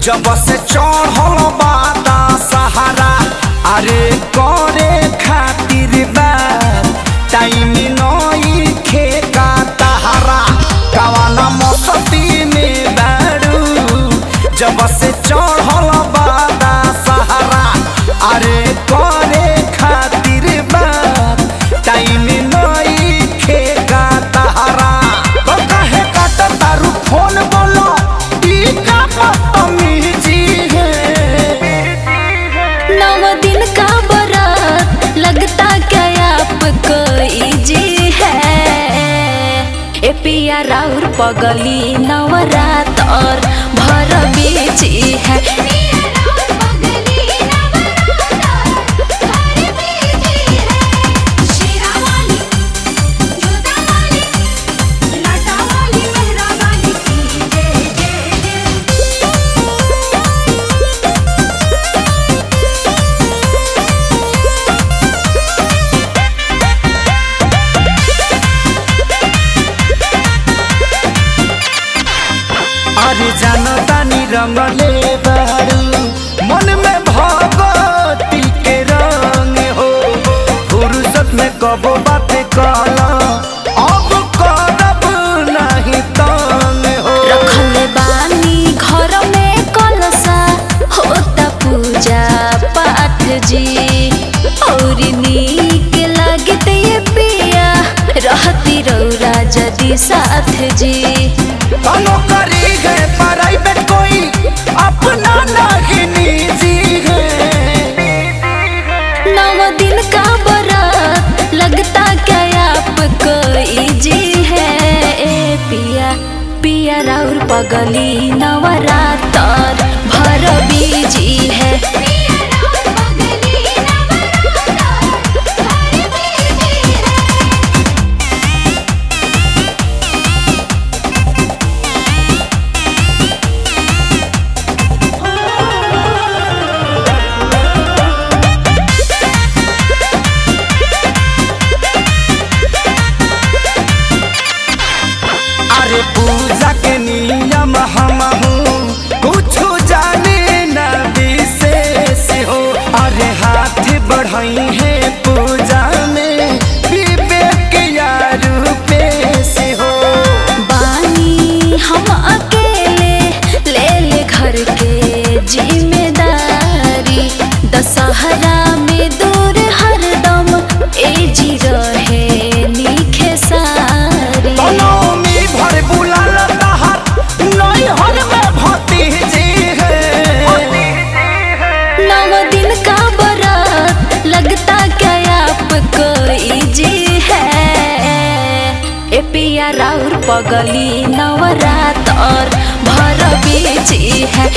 जब से चढ़ल बाता सहारा अरे करे खातिर बात टाइम नई खेका तहारा कवाना मस्ती में बारू जब से चढ़ल बाता सहारा अरे करे खातिर बात टाइम नई खेका तहारा तो काहे काट तारू फोन बोलो ई का बदतमीजी है। 9 दिन का बारात लगता क्या आपको इजी है। ए पिया राउर पगली नवरात और भर बीची है। अरे जानता नी रंगले बारू मन में भगवती के रंग हो फुर्सत में कबो बात कहला अब करब नहीं तंग हो। रखले बानी घर में कलसा होता पूजा पाठ जी और नीक लगते ये पिया रहती रौरा जदी साथ जी। नौकरी है प्राइवेट कोई अपना नहीं निजी है। 9 दिन का बारात लगता क्या आपको इजी है। ए पिया पिया राउर पगली नवरात और भर बीजी है। अरे पूजा के नियम हम कुछ जाने न विशेष हो अरे हाथ बढ़ाई है पूजा में विवेक यार से हो। बानी हम अकेले ले ले घर के जिम्मेदारी दशहरा में दूर हरदम ए जी रहे नीखे सारी। भर बुलाल तहार नहीं हर में भतीजी है। 9 दिन का बारात लगता क्या आपको इजी है। ए पिया राउर पगली नवरात और भर बीची है।